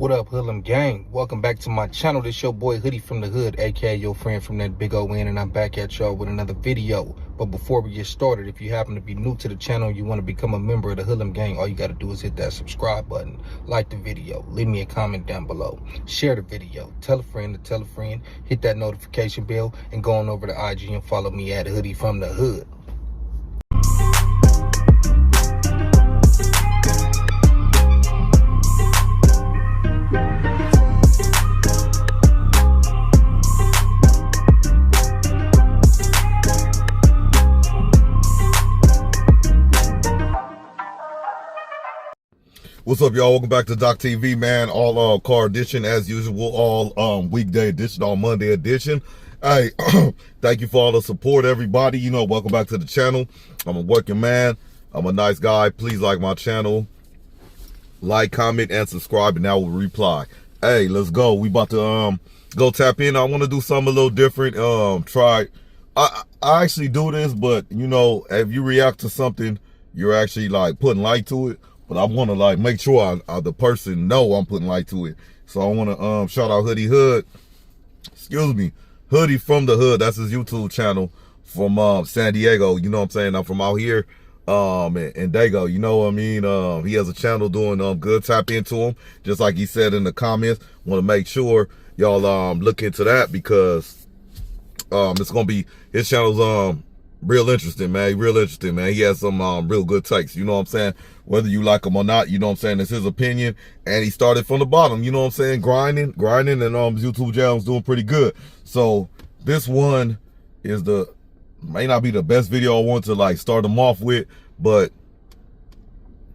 What up, Hoodlum gang? Welcome back to my channel. This your boy Hoodie from the Hood, aka your friend from that big O N, and I'm back at y'all with another video. But before we get started, if you happen to be new to the channel, you want to become a member of the Hoodlum gang, all you got to do is hit that subscribe button, like the video, leave me a comment down below, share the video, tell a friend to tell a friend, hit that notification bell, and go on over to IG and follow me at Hoodie from the Hood. What's up, y'all? Welcome back to Doc TV, man. All car edition as usual, all weekday edition, all Monday edition. Hey, thank you for all the support, everybody. You know, welcome back to the channel. I'm a working man. I'm a nice guy. Please like my channel. Like, comment, and subscribe, and I will reply. Hey, let's go. We about to go tap in. I want to do something a little different. I actually do this, but you know, if you react to something, you're actually like putting light to it. But I want to like make sure the person know I'm putting light to it. So I want to shout out Hoodie Hood. Excuse me. Hoodie from the Hood. That's his YouTube channel from San Diego. You know what I'm saying? I'm from out here in Dago. You know what I mean? He has a channel doing good. Tap into him. Just like he said in the comments. Want to make sure y'all look into that because it's going to be, his channel's real interesting, man. Real interesting, man. He has some real good takes, you know what I'm saying? Whether you like him or not, you know what I'm saying? It's his opinion. And he started from the bottom, you know what I'm saying? Grinding, and his YouTube channel's doing pretty good. So this one is may not be the best video I want to like start him off with, but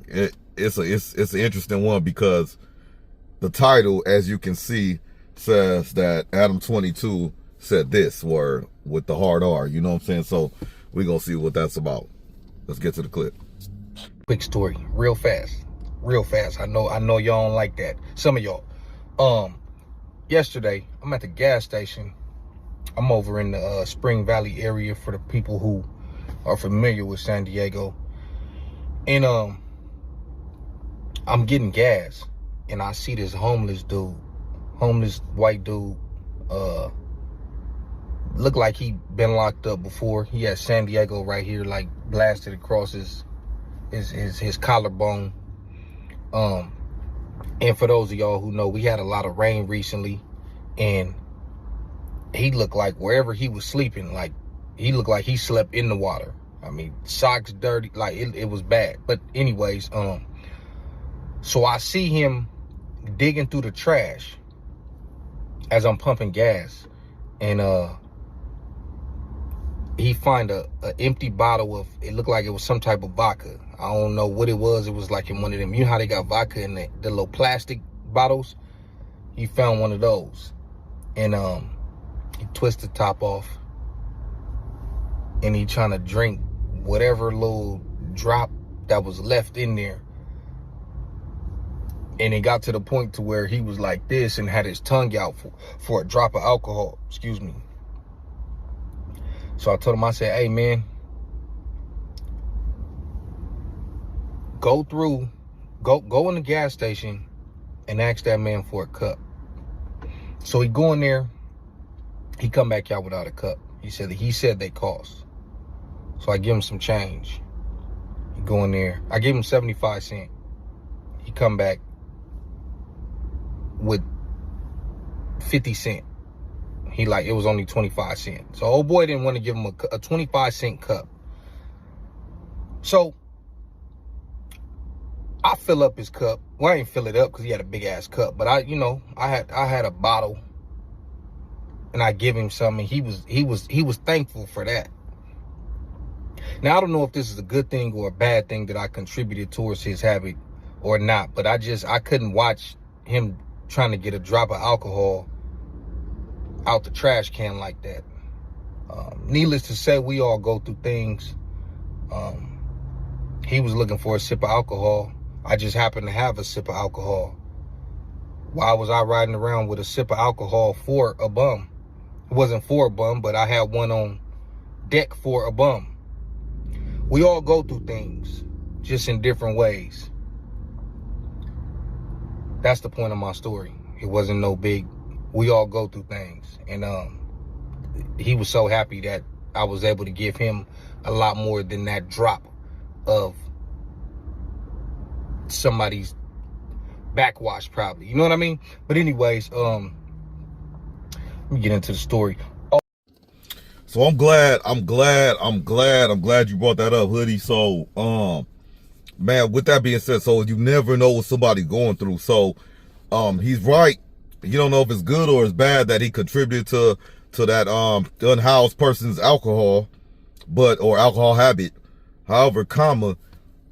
it's an interesting one because the title, as you can see, says that Adam 22 said this word with the hard R, you know what I'm saying? So we're gonna see what that's about. Let's get to the clip. Quick story, real fast. I know y'all don't like that. Some of y'all. Yesterday, I'm at the gas station. I'm over in the Spring Valley area for the people who are familiar with San Diego. And I'm getting gas, and I see this homeless white dude. Looked like he been locked up before. He had San Diego right here, like blasted across his collarbone. And for those of y'all who know, we had a lot of rain recently, and he looked like wherever he was sleeping, like he looked like he slept in the water. I mean, socks dirty, like it was bad. But anyways, so I see him digging through the trash as I'm pumping gas, and he find a empty bottle of, it looked like it was some type of vodka. I don't know what it was. It was like in one of them, you know how they got vodka in the little plastic bottles? He found one of those, and he twisted the top off, and he trying to drink whatever little drop that was left in there. And it got to the point to where he was like this and had his tongue out for a drop of alcohol, excuse me. So I told him, I said, hey man, go in the gas station and ask that man for a cup. So he go in there, he come back out without a cup. He said they cost. So I give him some change. He go in there, I give him 75 cents. He come back with 50 cents. He like, it was only 25 cents. So old boy didn't want to give him a 25 cent cup. So I fill up his cup. Well, I didn't fill it up because he had a big ass cup, but I had a bottle, and I give him some, and he was thankful for that. Now I don't know if this is a good thing or a bad thing that I contributed towards his habit or not, but I couldn't watch him trying to get a drop of alcohol out the trash can like that. Needless to say, we all go through things. He was looking for a sip of alcohol. I just happened to have a sip of alcohol. Why was I riding around with a sip of alcohol for a bum? It wasn't for a bum, but I had one on deck for a bum. We all go through things, just in different ways. That's the point of my story. It wasn't no big, we all go through things. And he was so happy that I was able to give him a lot more than that drop of somebody's backwash probably. You know what I mean? But anyways, let me get into the story. So I'm glad you brought that up, Hoodie. So, man, with that being said, so you never know what somebody's going through. So, he's right. You don't know if it's good or it's bad that he contributed to that, unhoused person's alcohol, or alcohol habit. However,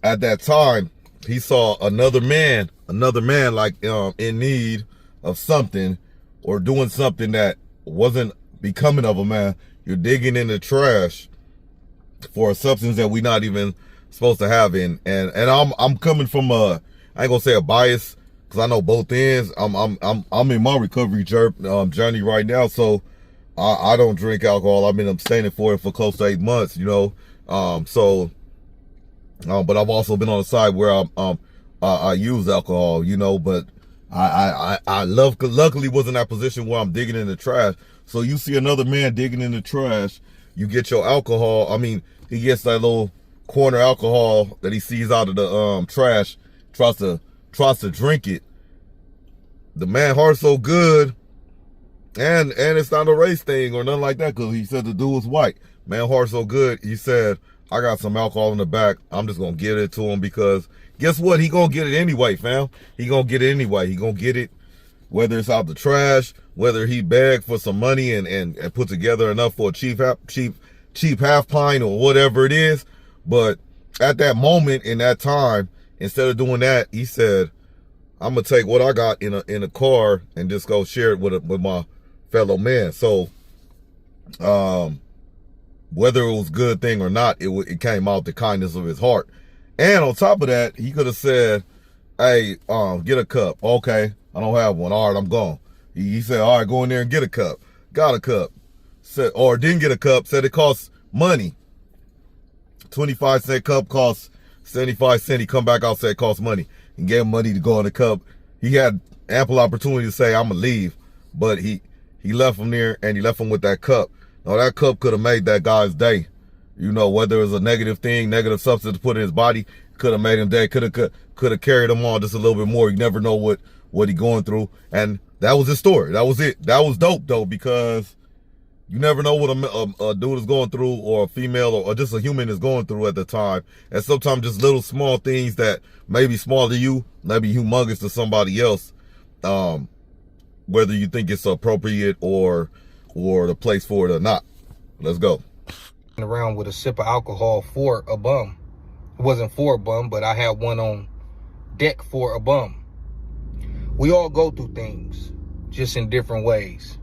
at that time, he saw another man like, in need of something or doing something that wasn't becoming of a man. You're digging in the trash for a substance that we're not even supposed to have in. And I'm coming from I ain't gonna say a bias, because I know both ends. I'm in my recovery journey right now, so I don't drink alcohol. I've been abstaining for close to 8 months, you know. But I've also been on the side where I use alcohol, you know, but I luckily was in that position where I'm digging in the trash. So you see another man digging in the trash, you get your alcohol. I mean, he gets that little corner alcohol that he sees out of the trash, tries to drink it. The man heart so good, and it's not a race thing or nothing like that, because he said the dude was white. Man heart so good, he said, I got some alcohol in the back, I'm just gonna give it to him, because guess what? He gonna get it anyway, fam. He gonna get it anyway. He gonna get it, whether it's out the trash, whether he begged for some money and put together enough for a cheap half pint or whatever it is. But at that moment, in that time, instead of doing that, he said, I'm gonna take what I got in a car and just go share it with my fellow man. So, whether it was a good thing or not, it came out the kindness of his heart. And on top of that, he could have said, hey, get a cup. Okay, I don't have one. All right, I'm gone. He said, all right, go in there and get a cup. Got a cup. Said, or didn't get a cup, said it costs money. 25-cent cup costs 75 cents. He come back out, said it costs money. He gave him money to go in the cup. He had ample opportunity to say, I'm going to leave. But he left him there, and he left him with that cup. Now, that cup could have made that guy's day. You know, whether it was a negative thing, negative substance to put in his body, could have made him day, could have carried him on just a little bit more. You never know what he going through. And that was his story. That was it. That was dope, though, because you never know what a dude is going through, or a female, or just a human is going through at the time. And sometimes just little small things that may be small to you, may be humongous to somebody else, whether you think it's appropriate or the place for it or not. Let's go. Around with a sip of alcohol for a bum. It wasn't for a bum, but I had one on deck for a bum. We all go through things, just in different ways.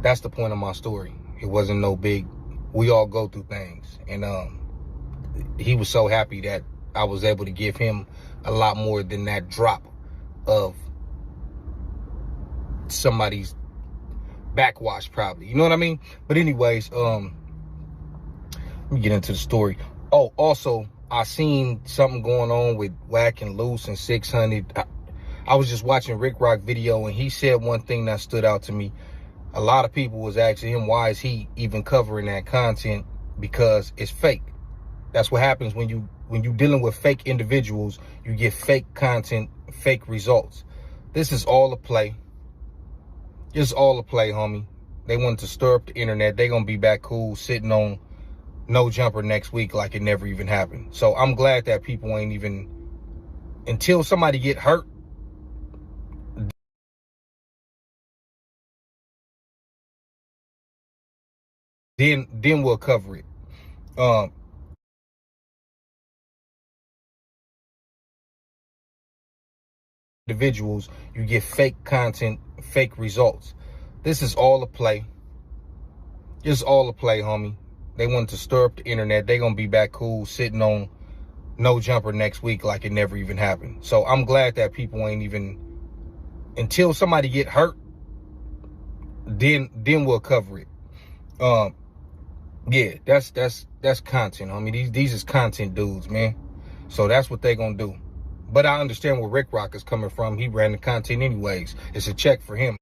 That's the point of my story. It wasn't no big, we all go through things. And he was so happy that I was able to give him a lot more than that drop of somebody's backwash probably. You know what I mean? But anyways, let me get into the story. Oh, also, I seen something going on with Whack and Loose and 600. I was just watching Rick Rock video, and he said one thing that stood out to me. A lot of people was asking him, why is he even covering that content? Because it's fake. That's what happens when you dealing with fake individuals. You get fake content, fake results. This is all a play. It's all a play, homie. They wanted to stir up the internet. They gonna be back cool, sitting on No Jumper next week like it never even happened. So I'm glad that people ain't even, until somebody get hurt, then we'll cover it. Individuals, you get fake content, fake results. This is all a play. It's all a play, homie. They wanted to stir up the internet. They gonna be back cool, sitting on No Jumper next week like it never even happened. So I'm glad that people ain't even, until somebody get hurt, then we'll cover it. Yeah, that's content, homie. These is content dudes, man. So that's what they gonna do. But I understand where Rick Rock is coming from. He ran the content anyways. It's a check for him.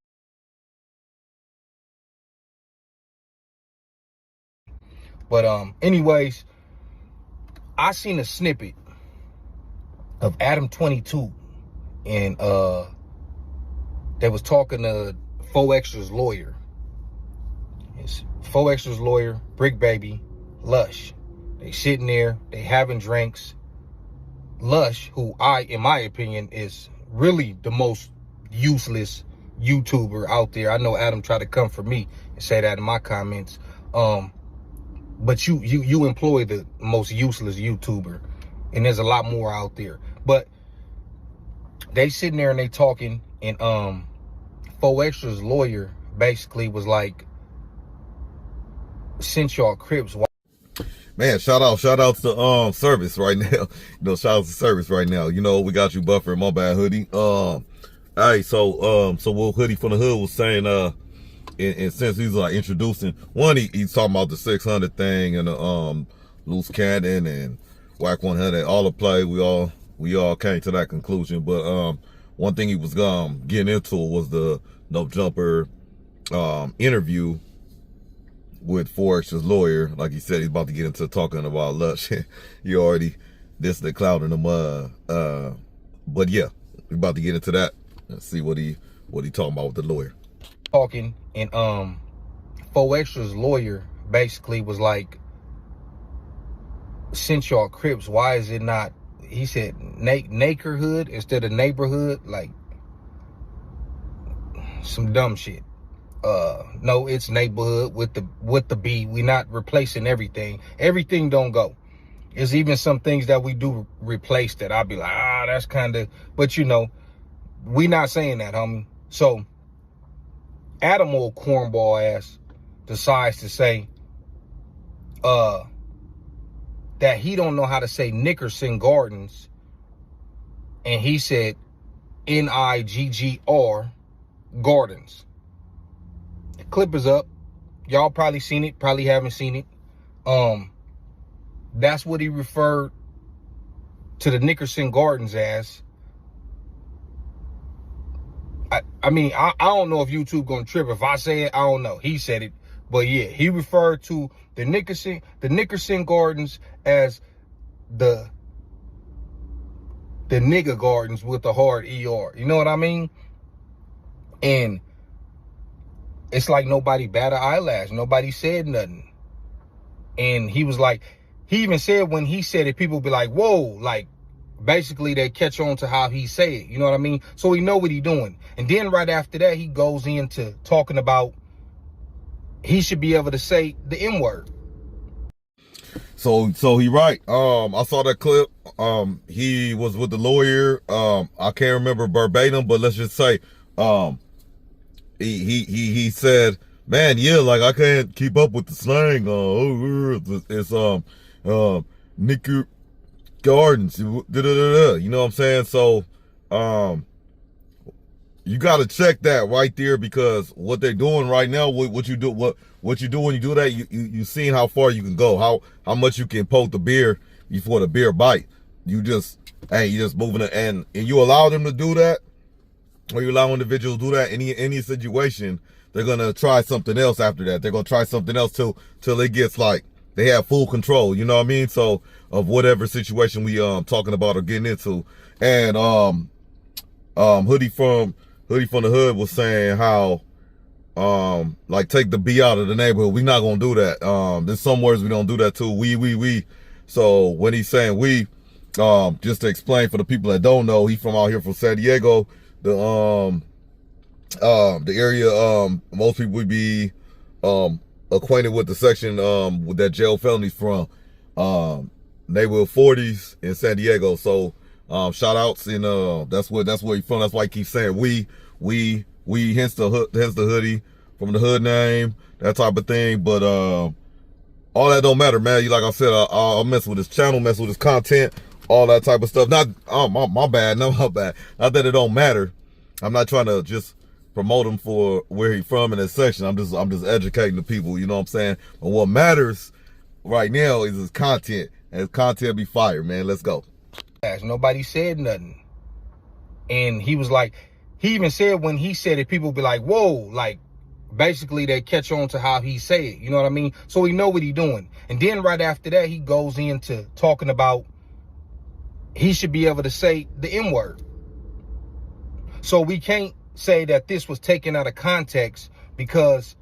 But anyways, I seen a snippet of Adam 22, and they was talking to 4Extra's lawyer. It's 4Extra's lawyer, Brick Baby, Lush. They sitting there, they having drinks. Lush, who in my opinion, is really the most useless YouTuber out there. I know Adam tried to come for me and say that in my comments. But you employ the most useless YouTuber, and there's a lot more out there. But they sitting there and they talking, and 4Extra's lawyer basically was like, since y'all Crips, Man, shout out to Service right now. You know, shout out to Service right now. You know, we got you Buffer, my bad Hoodie. Hey, so what Hoodie from the Hood was saying, and since he's like introducing one, he's talking about the 600 thing and the Loose Cannon and Whack 100, all the play. We all came to that conclusion. But one thing he was getting into was the No Jumper interview with 4Extra's lawyer. Like he said, he's about to get into talking about Lush. You already this the cloud in the mud. But yeah, we're about to get into that and see what he talking about with the lawyer. Talking, and 4Extra's lawyer basically was like, since y'all Crips, why is it not, he said, neighborhood instead of neighborhood? Like some dumb shit. No, it's neighborhood with the B. We not replacing everything. Everything don't go. There's even some things that we do replace that I'll be like, that's kind of, but you know, we not saying that, homie. So Adam, old cornball ass, decides to say that he don't know how to say Nickerson Gardens, and he said Niggr Gardens. The clip is up. Y'all probably seen it, probably haven't seen it. That's what he referred to the Nickerson Gardens as. I mean, I don't know if YouTube gonna trip if I say it. I don't know. He said it, but yeah, he referred to the Nickerson Gardens as the nigga gardens with the hard ER. You know what I mean? And it's like nobody bat an eyelash. Nobody said nothing. And he was like, he even said when he said it, people be like, whoa, like, basically they catch on to how he say it. You know what I mean? So he know what he doing. And then right after that, he goes into talking about he should be able to say the N word. So he right. I saw that clip. He was with the lawyer. I can't remember verbatim, but let's just say, he said, man, yeah, like I can't keep up with the slang. It's Nicker Gardens, you know what I'm saying? So you got to check that right there, because what they're doing right now, what you do when you do that, you seeing how far you can go, how much you can poke the beer before the beer bite. You just moving it, and you allow them to do that, or you allow individuals to do that in any situation, they're gonna try something else after that. They're gonna try something else till it gets like they have full control, you know what I mean? So of whatever situation we talking about or getting into. And Hoodie from the Hood was saying how like take the B out of the neighborhood. We not gonna do that. There's some words we don't do that too. We. So when he's saying we, just to explain for the people that don't know, he from out here from San Diego. The area most people would be acquainted with the section with that jail felonies from neighborhood 40s in San Diego. So shout outs, and that's where he's from. That's why he keeps saying we hence the Hoodie from the Hood name, that type of thing. But all that don't matter, man. Like I said, I'll mess with his channel, mess with his content, all that type of stuff. Not my bad. Not that it don't matter. I'm not trying to just promote him for where he's from in that section. I'm just educating the people, you know what I'm saying? But what matters right now is his content, and his content be fire, man. Let's go. Nobody said nothing. And he was like, he even said when he said it, people be like, whoa, like, basically they catch on to how he say it. You know what I mean? So we know what he doing. And then right after that, he goes into talking about he should be able to say the N-word. So we can't say that this was taken out of context, because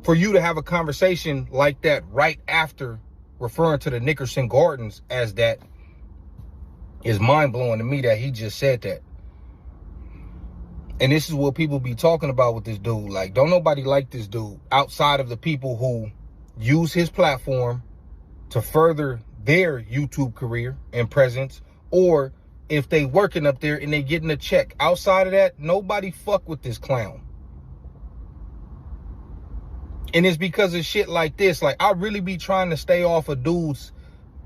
for you to have a conversation like that right after referring to the Nickerson Gardens as that is mind-blowing to me, that he just said that. And this is what people be talking about with this dude. Like, don't nobody like this dude outside of the people who use his platform to further their YouTube career and presence, or if they working up there and they getting a check. Outside of that, nobody fuck with this clown. And it's because of shit like this. Like, I really be trying to stay off of dudes,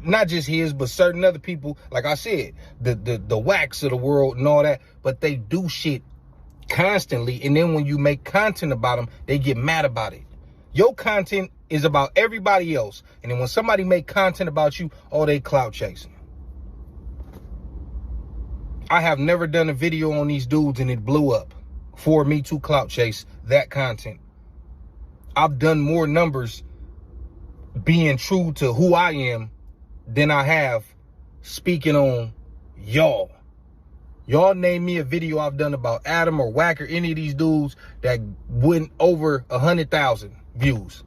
not just his, but certain other people. Like I said, the wax of the world and all that. But they do shit constantly. And then when you make content about them, they get mad about it. Your content is about everybody else. And then when somebody make content about you, oh, they clout chasing. I have never done a video on these dudes and it blew up for me to clout chase that content. I've done more numbers being true to who I am than I have speaking on y'all. Y'all name me a video I've done about Adam or Wack or any of these dudes that went over 100,000 views.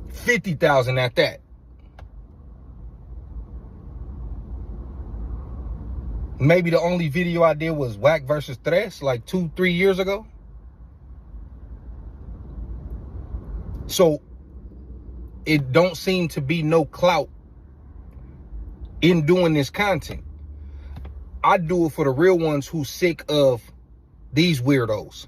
50,000 at that. Maybe the only video I did was Wack versus Tres like 2-3 years ago. So it don't seem to be no clout in doing this content. I do it for the real ones who sick of these weirdos.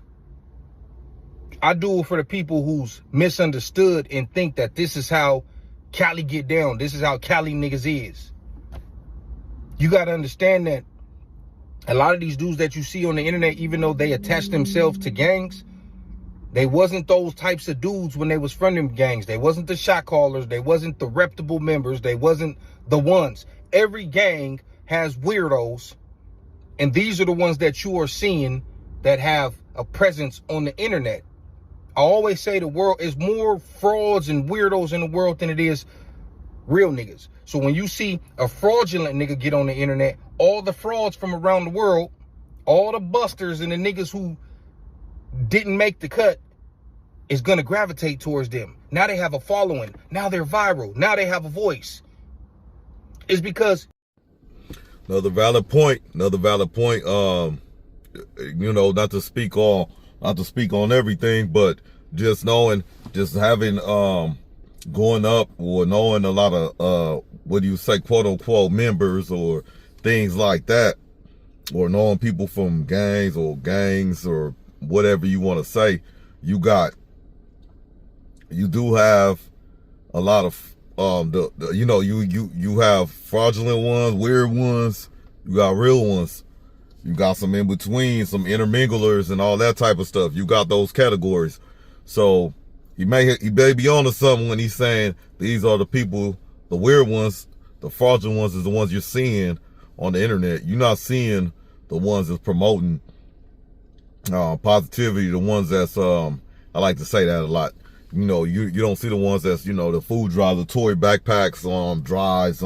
I do it for the people who's misunderstood and think that this is how Cali get down. This is how Cali niggas is. You got to understand that a lot of these dudes that you see on the internet, even though they attach themselves to gangs, they wasn't those types of dudes when they was from them gangs. They wasn't the shot callers. They wasn't the reputable members. They wasn't the ones. Every gang has weirdos. And these are the ones that you are seeing that have a presence on the internet. I always say the world is more frauds and weirdos in the world than it is real niggas. So when you see a fraudulent nigga get on the internet, all the frauds from around the world, all the busters and the niggas who didn't make the cut is going to gravitate towards them. Now they have a following. Now they're viral. Now they have a voice. It's because... Another valid point. You know, not to speak on everything, but just knowing, just having, going up or knowing a lot of, what do you say, quote unquote members or things like that, or knowing people from gangs or whatever you want to say, you do have a lot of, you have fraudulent ones, weird ones, you got real ones, you got some in between, some interminglers and all that type of stuff. You got those categories. So he may be onto something when he's saying these are the people, the weird ones, the fraudulent ones is the ones you're seeing on the internet. You're not seeing the ones that's promoting positivity, the ones that's I like to say that a lot. You know, you don't see the ones that's, you know, the food drives, the toy backpacks, drives,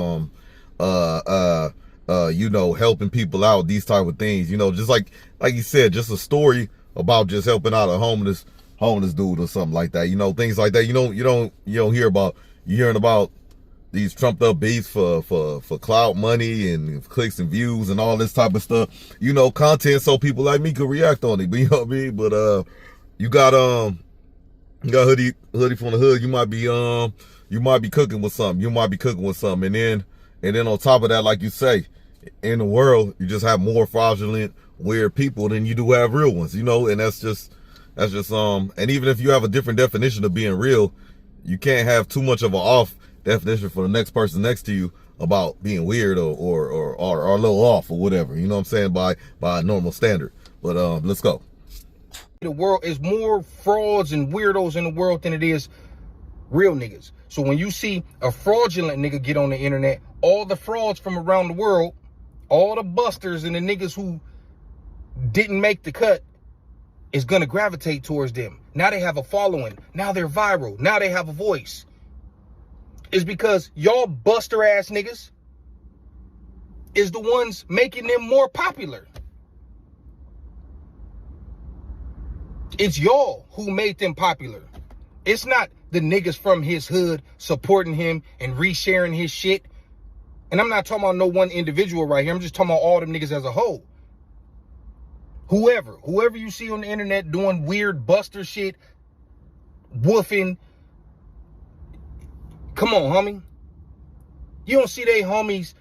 you know, helping people out, these type of things. You know, just like you said, just a story about just helping out a homeless dude or something like that. You know, things like that. You don't hear about. You're hearing about these trumped up beefs for clout, money, and clicks and views and all this type of stuff. You know, content so people like me could react on it. But you know what I mean? But you got hoodie from the hood. You might be cooking with something. And then on top of that, like you say, in the world, you just have more fraudulent, weird people than you do have real ones. You know, and that's just and even if you have a different definition of being real, you can't have too much of an off definition for the next person next to you about being weird or a little off or whatever. You know what I'm saying, by a normal standard. But let's go. The world is more frauds and weirdos in the world than it is real niggas. So when you see a fraudulent nigga get on the internet, all the frauds from around the world, all the busters and the niggas who didn't make the cut is gonna gravitate towards them. Now they have a following. Now they're viral. Now they have a voice. It's because y'all buster ass niggas is the ones making them more popular. It's y'all who made them popular. It's not the niggas from his hood supporting him and resharing his shit. And I'm not talking about no one individual right here. I'm just talking about all them niggas as a whole. Whoever you see on the internet doing weird buster shit, woofing. Come on, homie. You don't see they homies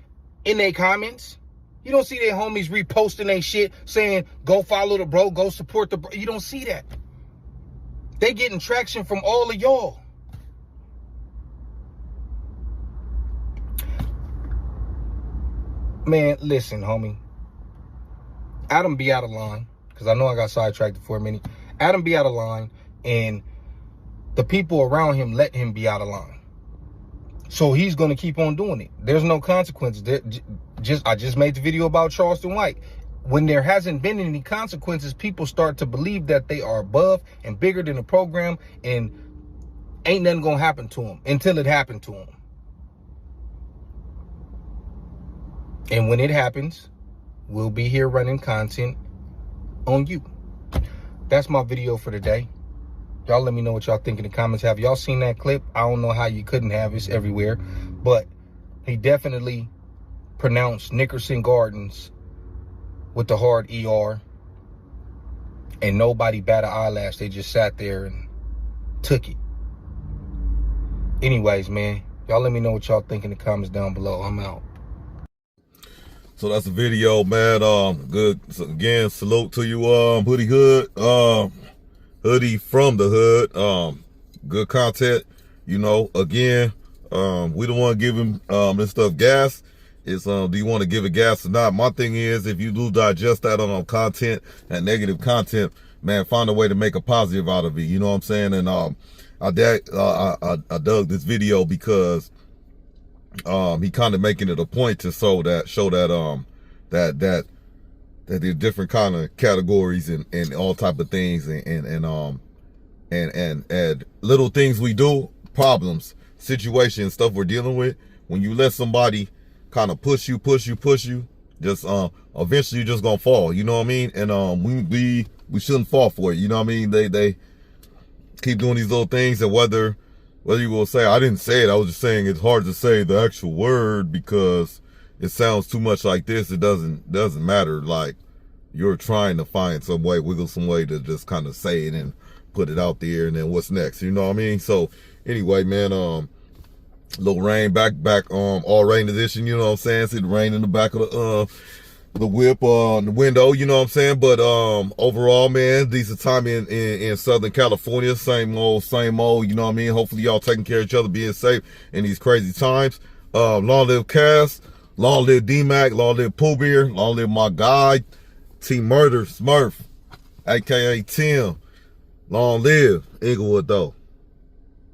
in their comments. You don't see their homies reposting their shit saying, go follow the bro, go support the bro. You don't see that. They getting traction from all of y'all. Man, listen, homie. Adam be out of line, because I know I got sidetracked for a minute. Adam be out of line, and the people around him let him be out of line. So he's going to keep on doing it. There's no consequences. I just made the video about Charleston White. When there hasn't been any consequences, people start to believe that they are above and bigger than the program, and ain't nothing going to happen to them until it happened to them. And when it happens, we'll be here running content on you. That's my video for today. Y'all let me know what y'all think in the comments. Have y'all seen that clip? I don't know how you couldn't have. It's everywhere. But he definitely pronounced Nickerson Gardens with the hard ER. And nobody bat an eyelash. They just sat there and took it. Anyways, man. Y'all let me know what y'all think in the comments down below. I'm out. So that's the video, man. Good. So again, salute to you, Hoodie Hood. Hoodie from the hood. Good content. You know, again, we don't want to give him this stuff gas. It's do you want to give it gas or not? My thing is, if you do digest that on content and negative content, man, find a way to make a positive out of it. You know what I'm saying? And I dug this video because he kind of making it a point to show that there are different kind of categories and all type of things and little things we do, problems, situations, stuff we're dealing with. When you let somebody kind of push you, just eventually you're just gonna fall. You know what I mean? And we shouldn't fall for it. You know what I mean? They keep doing these little things, and whether you will say, I didn't say it, I was just saying it's hard to say the actual word because it sounds too much like this. It doesn't matter. Like, you're trying to find some way, wiggle some way to just kind of say it and put it out there, and then what's next? You know what I mean? So anyway, man, little rain back all rain edition, you know what I'm saying? See the rain in the back of the whip on the window, you know what I'm saying? But overall, man, decent time in Southern California. Same old, you know what I mean? Hopefully y'all taking care of each other, being safe in these crazy times. Long live Cass, long live D-Mac, long live Pooh Beer, long live my guy, T-Murder Smurf, aka Tim. Long live Inglewood though.